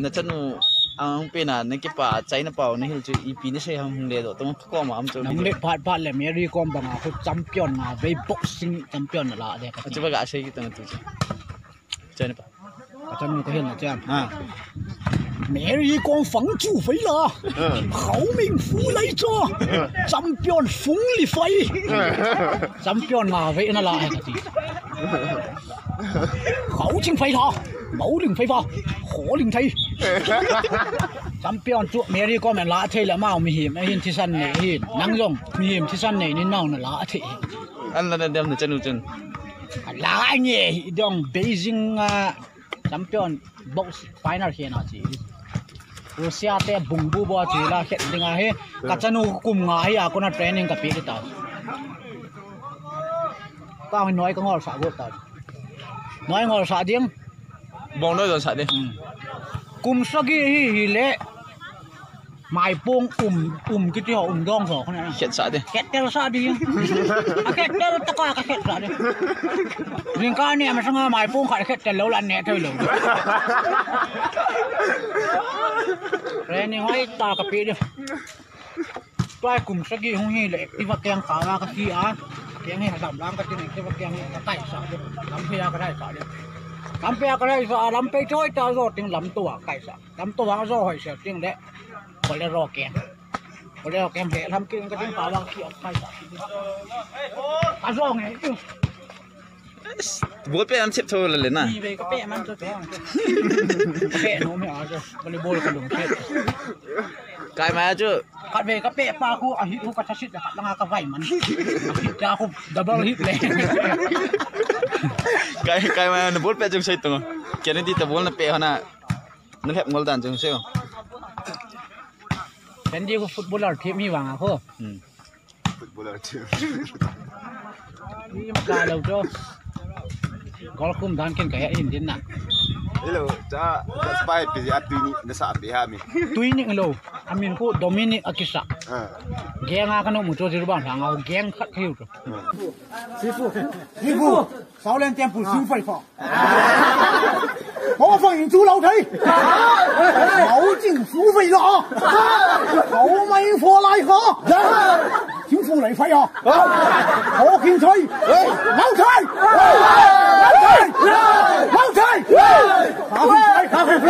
na chanu ang pena na kipa China pau na hil chu EP ni sei hang le do tong ko ma am chu nang le phat le Mary Kom banga khu champion na ve boxing champion la de ka chu ba ga sei ki tang tu China pa chanu ko hen na cham Mary Kom phang chu fei la hao ming fu lai cho champion phung li fei champion ma ve na la ka ti hao ching fei tha mẫu linh phây pha khổ linh thấy champion chuột Mary Kom men la thei la mau mi him hin thi san nei hin nang jong mi him thi san nei ni nau na la thei an la dem na chanu chen la nhẹ dong Beijing champion box final here na chi Russia te bung bu bo chi la khet dinga he ka chanu kum nga hi a ko na training ka pi ta ka nói ka ngor sa go ta nói ngor sa ding bong nói rồi sao đi cùng sagi hi lệ mai pong cái tiêu dong rồi con này hiện sao đi kẹt tiêu sao đi kẹt tiêu tất cả cái kẹt sao đi riêng cái này mà sang mai pong khai kẹt lâu lần nè thôi luôn rồi này hỏi ta cái gì đi tôi cùng sagi không hi lệ đi vào keng khá là cái gì á keng này làm cái gì này cái keng cái tay sao đi làm gì cái tay sao đi làm pe cái này sao làm pe trôi ta rồi tiếng làm tua cái sao làm tua rồi hỏi sao tiếng đấy gọi là rò kẹm để làm cái tiếng phá băng kia cái sao ta rồi này bố pe ăn chip thôi là lên à đi về cái pe ăn cho pe nó mới ở rồi volleyball cái đồng tiền cái mà chứ cắt về cái pe pa khu hit khu cắt shit là cắt lăng cái vải mình ra khu double hit lên cái mà nó bố pe chung xây tung cái này đi tập bố nó pe hana nó hẹp ngol đàn chung xây khôngเป็นดีกว่าฟุตบอลทีมนี่หวังอ่ะพ่อฟุตบอลทีมนี่มันกลายแล้วจ้ะกอล์ฟคุ้มทานกินไก่หินดินน่ะฮัลโหลจ้าสไปซ์พิเศษตุยนี่น่าสาบดีฮะมีตุยนี่ฮัลโหลอามินกูโดมินิกอากิสะแกงอากันนุ่มจู่จู่บ้านหลังเอาแกงขัดคิวจ้ะ师傅少量店铺收费法我放你出楼梯好进收费了啊好美火来喝请付雷费啊好кин吹老菜咖啡 fly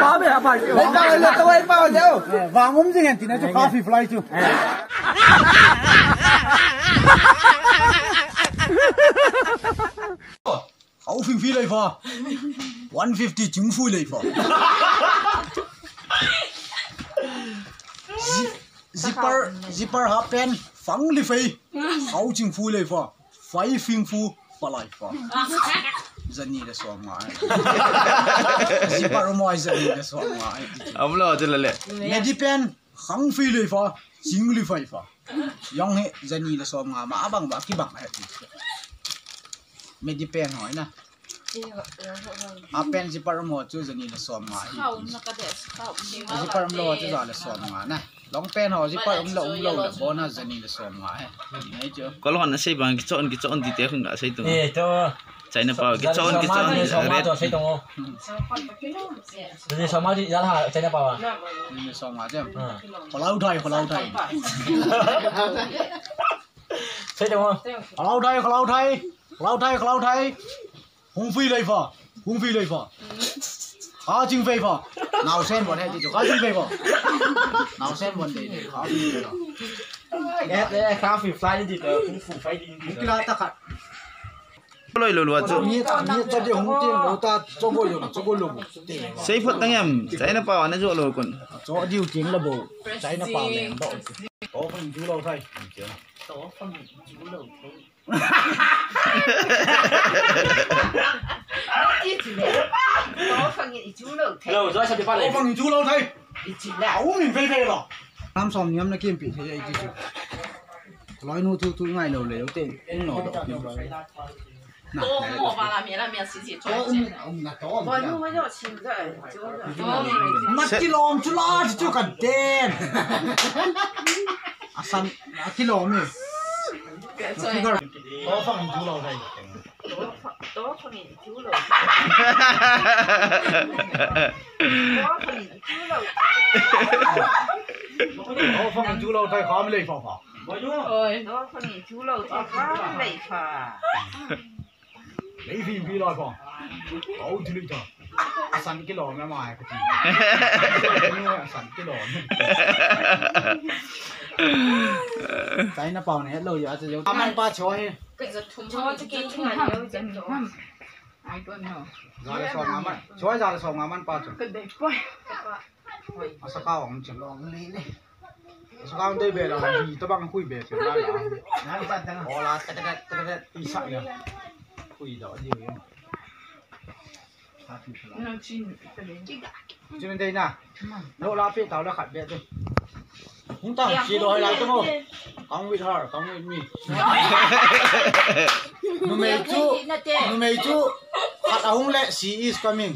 咖啡啊牌你当然了都会包掉哇我们这边点的就咖啡 fly 就好飞飞来法150政府来法zipper half pen 放里飞好政府来法5政府不来法dân nhị là xoang mãi, chỉ bảo mọi dân nhị là xoang mãi. ông lo cho là lệ. Medipen khang phi lười pha, chính lười phải pha, yang hệ dân nhị là xoang mãi, mà bằng cái bằng hệ. Medipen hỏi nè, apen chỉ bảo mọi chú dân nhị là xoang mãi. Chỉ bảo mọi chú là xoang mãi nè. Long pen họ chỉ bảo lâu là bọn nó dân nhị là xoang mãi. Thấy chưa? Có lúc họ xây bằng cái chọn thì tiếc không đã xây tung. China pau cái chọn red xây tung rồi sao thì giá là China pau àนี่สองมาจ้ะขอเล่าไทยxây tung khôngขอเล่าไทยหงฟีเลยฝ่อขาจริงไฟฝ่อหนาวเส้นวันนี้จะขาจริงไฟฝ่อหนาวเส้นวันนี้ขาจริงไฟฝ่อเคราฟิฟลายนี่ดิเออคุ้มฝูไฟดิกีฬาตะขัดlôi lùa chúนี่จะเดี๋ยวหงเตียงเราตาจ้องก็อยู่จ้องก็ลง xây phút tăng em China pau nó rụa lùa quần จ้องเดี๋ยวจริงระบบใช้น้ำเปล่าแรงต่อโอ้คนจูเราไทยlâu rồi sao đi phát lại bằng chú lâu thay lão mình phê rồi làm xong nhắm nó kiếm bị thế ấy chứ nói nu thu ngày đầu lấy tiền anh nọ đó mất kilo chú la chú cần tiền à san kilo mi có phần chú lâu thay Đó con nhìn chú rồi. Đó con nhìn chú rồi. Ô phong chú lâu thay khó mới lấy phòng. Ôi, đó con nhìn chú rồi thì khó lấy phà. Lấy phim phi lòi phòng. Ấu chú lý cho. Sẵn cái lò mẹ mài cái gì. Sẵn cái lò. Cái nó bảo này lâu giờจะมันปลาช่อย Cho cái kia chúng là nhiều chân đó. Ai tuần hả? ยาสองงามันช่วยยาสองงามันปลาจุ Cái đấy quay. อาสก้าวมันจังลองลีนี่สก้าวได้เบลล์ดีตะบังคุยเบลล์เป็นไรล่ะนั่นจังโอ้ล่ะแต่ตีสักเนี่ยคุยดอกเดียวยัง Nó chín cái đấy. จุนเดน่ะโนลาเปียเต่าแล้วขัดเบลล์จุหุ่นตั้งชีโดยไรจังโอ้กังวิทฮาร์กังวิทมีนูเมจูขัดเอาหุ่นเละ she is coming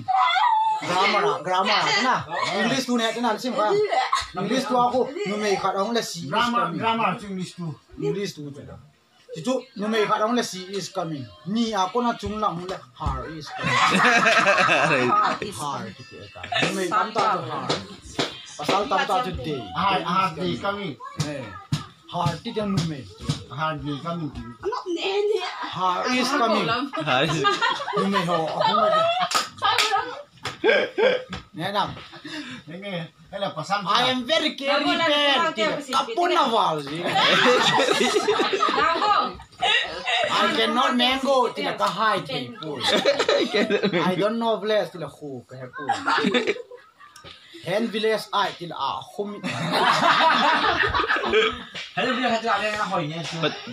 grammarนะ English ตัวเนี่ยนะสิมั้ย English ตัวกูนูเมขัดเอาหุ่นเละ she is coming grammar English tu English ตัวจ้ะจู่นูเมขัดเอาหุ่นเละ she is coming นี่อากูน่ะจุงหลังหุ่นเละ her is coming her ที่เกี่ยวกันนูเมตั้มตาจุ her ภาษาตั้มตาจุ day di kami her ที่จังนูเม di kami her is coming นูเมโหเนี่ยนะ ini hele pasam I am very caring parent. Kapun awal sih. I cannot mango tidak kahai tipu. I don't know village tidak khu kehepu. Hand village I tidak ahum. hele dia hajat yang hoi ni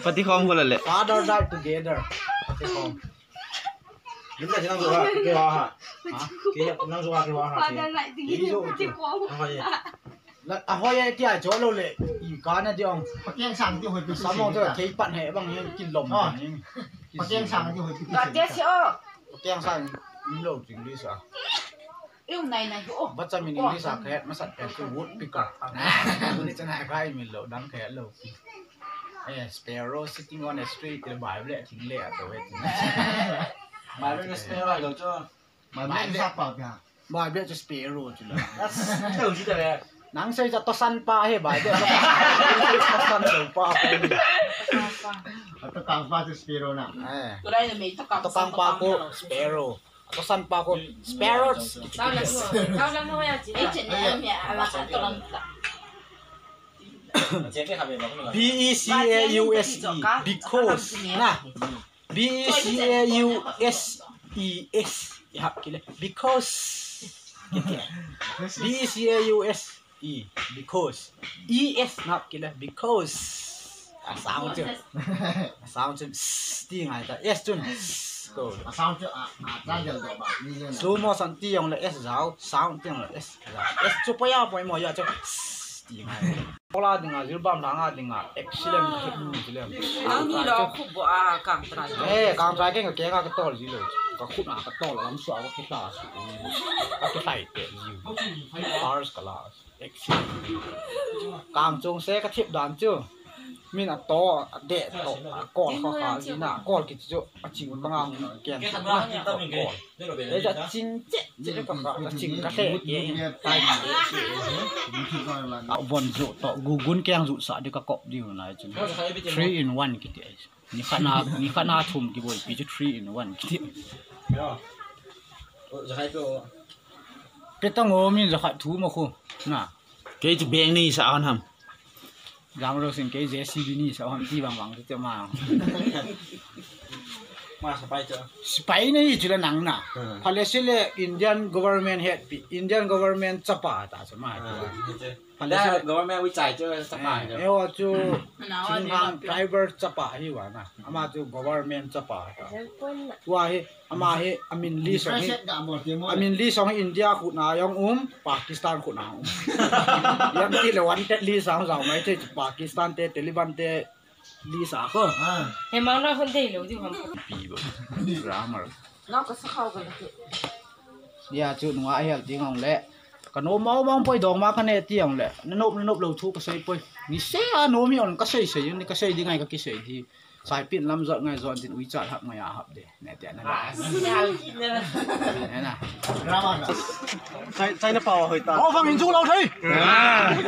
ปฏิคอมคนละแหละ Father died together. kita jangan suka kewa ha kita jangan suka kewa ha Là hoi ai kia chỗ lâu lệ. Ý cá này diong. pakai sang tu hoi Sao mong tôi thấy bạn hệ bằng những kinh lồng. pakai sang tu hoi Và tiếp theo. Tiếng sang lâu chừng đi sao? Yêu này này. Bắt cho mình đi sao khét mà sạch cái wood picker. Ini cenah kai mình lâu đắng khét lâu. Sparrow sitting on a street thì bài lệ chính lệ rồi vậy. bài bên spare rồi cho bài bên sắp vào kìa Bài biết cho sparrow chứ là. đầu chứ đấy Nắng xây ra to săn pa hay bài biết to săn đầu pa. atau kangpa tu spare na Tôi đây là mình tất cả. To kang pa ko sparrow. To săn pa ko sparrows. Tao lắm thôi à chị. Ấy chuyện này em mẹ là tôi làm. B E C A U S E because nah B E C A U S E S ya kile because B E C A U S E because E S not kile because sound tiếng này ta S chun go sao chứ ra giờ rồi bà đi lên slow motion tiếng là S giáo sound tiếng là S S chụp ya boy mo ya cho tiếng này Ola dengan zilbam langa dengan excellent kedua film. Ini loh aku buat kang terakhir. Kang terakhir nggak kira ke tol sih loh. Kau kut nak ke tol dalam suara aku kita sih. Aku tai deh you. Harus kelas. Excellent. Kang Jong saya ke tip dan tu. Min atau dek to call kau kau ni nak call kita tu acing pengang kian. Dia jadi cincin jadi kau acing kasih. Bon dụ to gugun keng dụ sa đi ka kop đi này chứ 3 in 1 kiti ni khana thum ki boy pi 3 in 1 kiti cái tao ngô mình ra thú mà khu nè cái chụp beng ni sao anh hầm giang rồi xin cái JCB ni sao hầm đi bằng cái mà spy này chỉ là nắng nè Malaysia Indian government head Indian government chapa ta chứ mà Malaysia governmentวิจัยcho sắp bài rồi eo chu chính hàng private chapa hi wa na ama chu government chapa wa hi ama hi amin li song India khu na yong Pakistan khu na yang ti le wan te li sang sang mai te Pakistan te Taliban te li sa ko Em mang raคนเดียวดิผม pi bo grammar น้องก็สักเข้ากันเลย ya chu nuwa hel ting ong le ka no mau mong poi dong ma khane tiang le nanop lo thu ka sei poi ni se a no mi on ka sei sei ni ka sei di ngai ka ki sei di สายปิ่นลำจอดไงจอดจิตวิจารณ์หักมายาหับเดเนี่ยแต่นั่นนี่นะใส่น้ำเปล่าเฮ้ยตา我放民族老腿，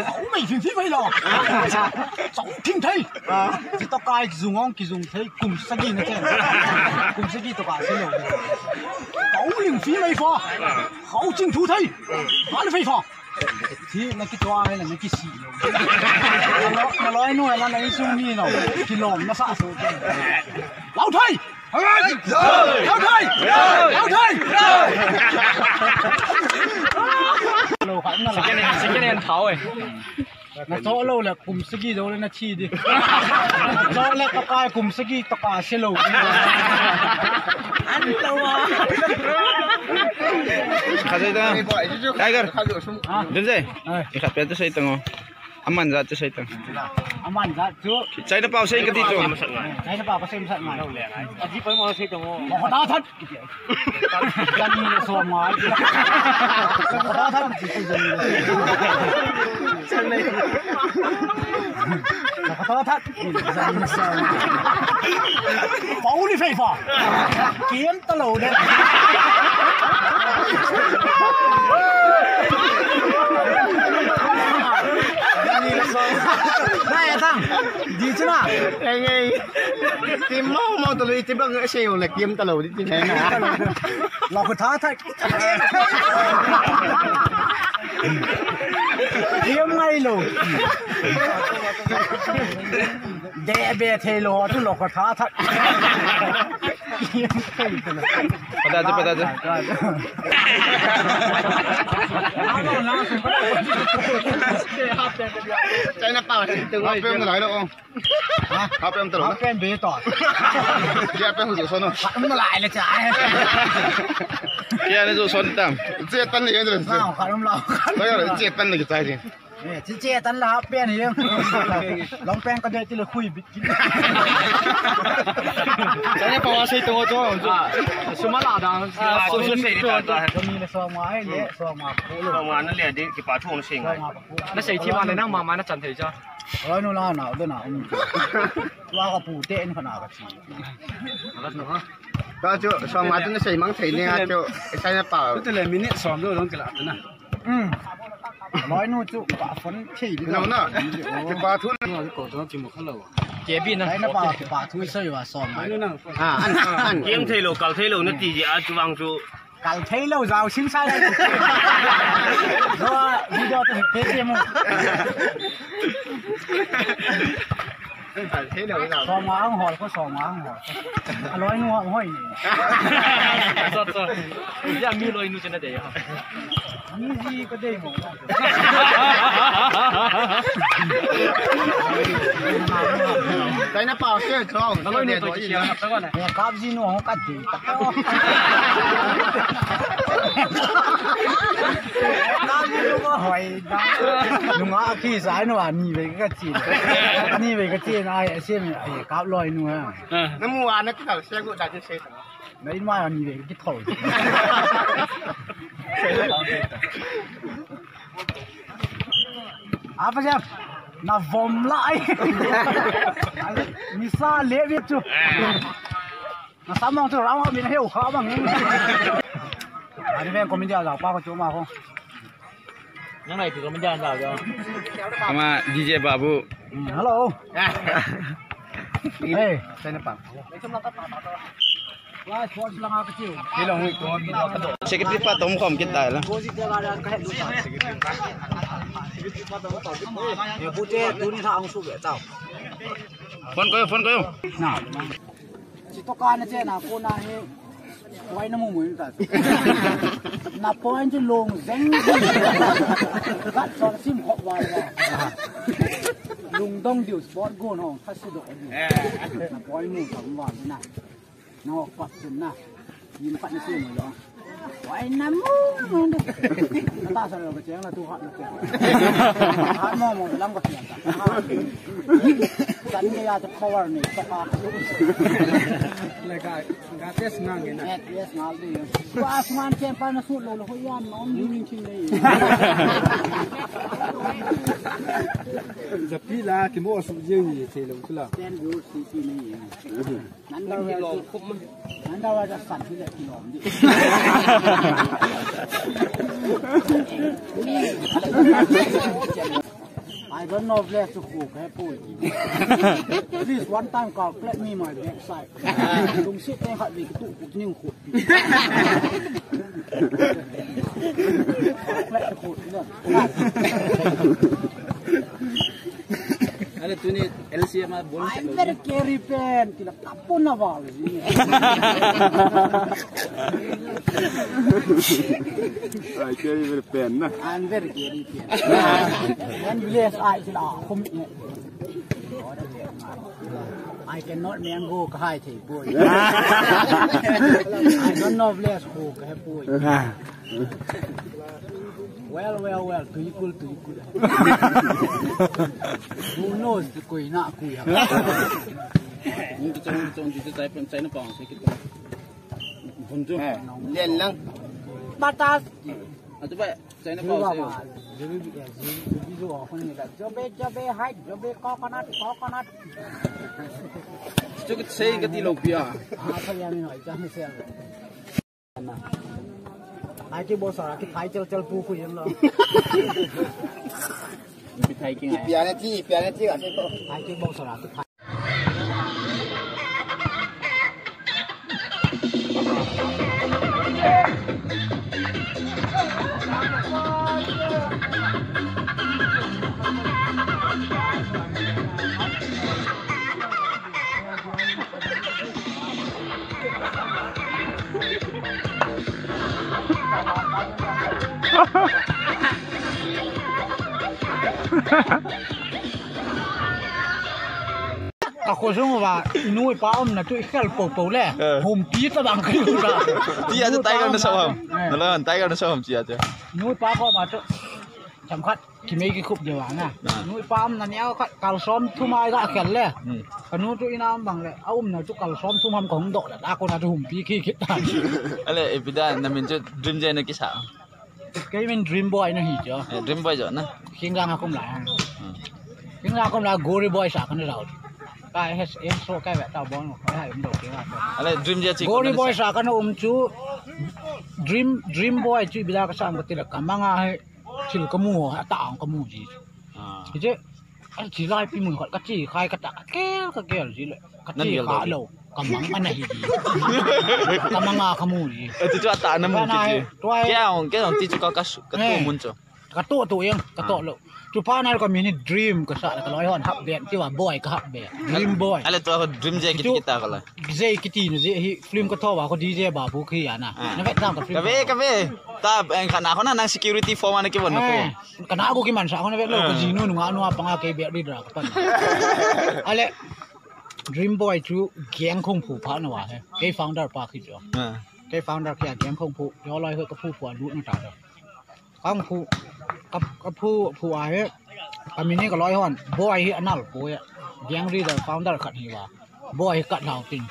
好味全天飛落，走天梯，只得街其中講其中睇咁實際嘅啫，咁實際都話先有嘅，九零飛尾花，好正土梯，哪裡飛花？ที่นักกีฬาเนี่ยนักกีฬาเราร้อยหน่วยเราในช่วงนี้เนาะกิโลมาสะสมกัน老腿老腿老腿เราขันนั่นแหละสกินเนนเท้าเอ้ยนักโซ่เราแหละกลุ่มสกีเราเลยนักชีดินักโซ่เล็กตะกายกลุ่มสกีตะกายเชลล์อันตัวKasih itu. Tiger. Jadi, ikat peta saya tengok. Aman zat saya tengok. Aman zat tu. Saya dah pause ke itu. Saya dah pause masat mai. Aji pun mau saya tengok. Mau dah thật. Kan ni semua mai. Mau dah thật. Mau dah thật. Bảo đi phê phò. Kiếm tao lầu đấy. Này thằng, gì chứ nào? Anh ơi, tìm mau tao tìm bằng cái xèo là kiếm tao lầu đi tìm này nè. Lọc cái thá thật. Kiếm ngay luôn. Đè bè thề lò chứ lọc cái thá thật. Kiếm ngay luôn. Pada tu. Chai nó bao từng hấp em lại đâu không? Hấp em từ hấp em bế tỏi. Hấp em rủ xuân rồi. Hấp nó lại là trái. Kia nó rủ xuân tầm. Chết tân thì rồi. Nào khá lắm lâu. Bây giờ chết tân thì cái gì? Chứ chết tân là hấp em thì lòng pen có đây chỉ là khui bịt kín. Chai nó bao xây tông cho. Số má lạ đang. Số xuân xây đi ta. Có mi là so máy lẽ so mà cố luôn. Mà nó liền đi cái bà thùng sinh. Nó xây thi mà này năng mà nó chẳng thấy chưa? Rồi nó là nào nào. Qua có phụ tên phần nào cả Đó chứ, sao mà nó xây măng thầy nè chứ, chai nó bao. Tức là mình nè xóm rồi nó cái lạ nữa. Nói nó chú quả phấn chỉ đi Nó cái bà thun nó cái cổ nó chỉ một khăn lầu. Kế bên này nó bảo quả thui sơi và xòm đấy. ăn. Kiếm thầy lầu cào thầy lầu nó chỉ à chú vang chú. Cào thầy lầu giàu xin sai đây. Rồi video tôi thế xem không? Thế nào nào? Xòm má hỏi có xòm má hỏi. Nói nó hỏi. Sọt. Giờ mi lôi nu trên đây à? Gì có đây mà. Cái nó bao xe không? Nó lôi nè rồi gì nữa? Nè cáp gì nó không cắt gì. Cáp gì nó hỏi đó. Đúng á khi sáng nó à nhì về cái gì. Nhì về cái gì này xem cáp lôi nữa. Nó mua ăn nó cái thằng xe của đại trên xe. Đấy mai là nhì về cái thổi. Apa sih? Na vom lại. Misa lẽ biết chưa? Na sao mong cho rau mình hiểu khó bằng những. Đi về comment ra bao có chỗ mà không? Cái này thì comment ra vào cho. Sama DJ Babu. Hello. Hey, Chai nó bao. wah, sport lang ako kecil. Hilong ko video ka do. Secretary pa tom kom kita lah. Ya putih tu ni sa ang sulit tau. Phone kayo. Nah, situ kan aja na ko na ni quay nó mùng ta. Na point chứ lùng deng. Cắt cho sim họ vào là. Lùng đông điều sport go nó phát sự độ. Na point mùng thẳng vào thế nào. Nó quạt chân na. Nhìn phát nó xuyên rồi đó. Quay nằm mù. Nó ta sao cái chén là tu hạt được. Hát mò mò lắm có tiền. Cắn cái ra cho cover này cho ta. Like I test ngang cái này. Yes, ngal đi. Qua man chen pa na sut lo lo hoyan non ni ching đây. Tapi lah kita sudah ni selalu tu lah. Dan dulu sisi ni. Nanda lom kup mah. Nanda ada san tu lah lom ni. I don't know where to cook. Please one time call let me my backside. Don't sit there hot with tu new cook. Let the cook ni. Ada tu ni LCM mah boleh. I'm very carry pen. Tidak kapun apa ni. I carry very pen nah. I'm very carry pen. And yes, I said, I cannot mango high tea boy. I don't know less cook have boy. Well, to equal. Who knows the kui nak kui? Ni kita cari pencari apa? Sedikit. Bunjuk. Lian lang. Batas. Atau baik cari apa? Jadi orang ni dah jobe hide, jobe coconut. Cukup saya kati lopia. Apa yang ni nak jangan saya. I keep boss orang kita khai cel buku yang lo. Kita khai keng. Pian nanti kat situ. I keep boss orang kita. Aku semua inui paum na tu ikhal pau le. Hum pi ta bang kai dah. Dia aja tiger na sawam. Nalan tiger na sawam dia aja. Inui pa ko ma tu. สำคัญที่ไม่กี่คุบเดียวนะนุ่ยปามนั่นเนี่ยการซ้อมทุ่มไม้ก็แข็งเลยขนุนตัวน้ำบางเลยเอาเนี่ยจุกการซ้อมทุ่มทำของดอกแต่ตาคนอาจจะหุ่มปีขี้คิดได้อะไรเอพิดานั่นเป็นจุดดรีมเจนกิสาก็เป็นดรีมบอยนะฮิจ้ะดรีมบอยจ้ะนะคิงร่างเขาหลายคิงร่างเขาหลายโกรีบอยสักคนเราใกล้เฮสเอ็นโซ่ใกล้แบบตาบอลเขาให้ผมดอกคิงร่างอะไรดรีมเจนโกรีบอยสักคนจูดรีมบอยจูบิดากระสังก็ติดละกัมมังให้ชิลกมูฮะต่างกมูจีที่เจ้าจีไล่ปีมือขดกระจีใครกระตักแก้วจีเลยกระจีขาโลกำมังอันไหนดีกำมังอาขมูจีที่จ้าตาน้ำมันจีแก้วที่จุกกระสุกระตุ้มุนจ้ะกระตุ้ตัวเองกระตุ้โลจุพานั่นก็มีนี่ดรีมก็สักก็ร้อยหันฮับเบนที่ว่าบอยก็ฮับเบนดรีมบอยอะไรตัวดรีมเจกิตากันเลยเจกิตีนี่เจฟิล์มก็ท่อว่าเขาดีเจบาบุขี้อ่ะนะนั่นแหละตามกับฟิล์มกะเวตาเองขนาดเขานั่ง security form อันนี้กี่วันนะกูขนาดกูกี่มันสักคนนั่นแหละเราก็จีนู่นนัวปังอาเกเบียดีดรักปันอะไรดรีมบอยจูแกงคงผูพานะวะเฮ้ยฟาวเดอร์ปาคิดจ้ะเฮ้ยฟาวเดอร์แกงคงผูย้อนลอยเฮ้ยก็ผูผัวรู้นั่นตาเด้อกังผูกับผูอะไรก็มีนี่ก็ร้อยหันบอยอันนั้นปุ๋ยยังรีดฟาวเดอร์ขัดนี่ว่าบอยกัดเราจริง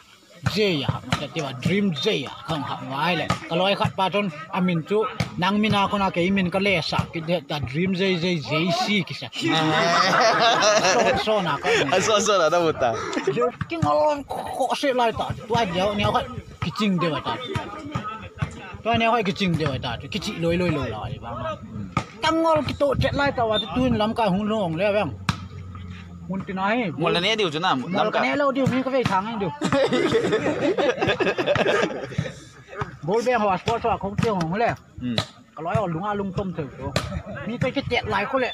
เจียมันจะที่ว่าดรีมเจียข้างหักไว้เลยก็ร้อยขัดปาจนอามินจุนางมินาคนอาเกยมินก็เล่สักกิเดแต่ดรีมเจียซี่กิสักโซน่ะก็โซน่ะได้หมดตาจริงอ๋อโคเสียไรต่อตัวเดียวเนี่ยก็กิจริงเดียวตาตัวเนี่ยก็กิจริงเดียวตากิจิลอยบ้างตั้งงอลกิโตเจ็ดไรต่อว่าตุนลำกายหุ่นลงเลยบ้างหุ่นที่ไหนหมดแล้วเนี่ยเดี๋ยวจุน่ะหมดแล้วเนี่ยเราเดี๋ยวนี้ก็ไปทางให้ดูโบลเบ้หัวสปอร์ตของเที่ยวของเขาเลยก็ร้อยเอาลุงต้มถึงมีไปแค่เจ็ดหลายคนเลย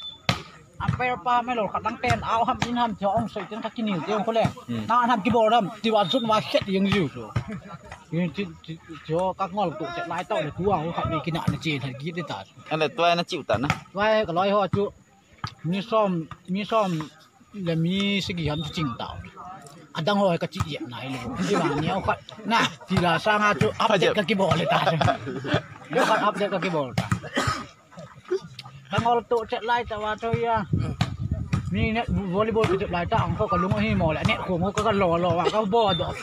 อันไปปลาไม่หลอกขัดตั้งเต้นเอาทำยินทำเจ้าองใส่จนทักกินหิวเจ้าคนเลยน่าทำกี่โบลทำที่ว่าสุดว่าเข็ดยังอยู่ยังเจ้ากักงอลตุเจ็ดหลายเต่าเลยตัวเขาขับมีกินอะไรจีนทันกินได้ตัดอะไรตัวนั้นจิ๋วตัดนะไว้ก็ร้อยหัวจุมีซ้อมและมีสกิฮัมจริงเต่าอันดังหัวก็จีเยี่ยมไหนเลยที่ว่าเนี้ยเขาน่ะที่เราสร้างอาจุอัปเดตกับกี่โบเลยตัดเดี๋ยวเขาอัปเดตกับกี่โบตัดตั้งงอลตุเจ็ดหลายแต่ว่าตัวยังนี่เนี่ยวอลเลย์บอลจุดหลายต่างเขาก็ลุงให้หมอแหละเนี่ยโขงเขาก็รอว่าเขาบอดอก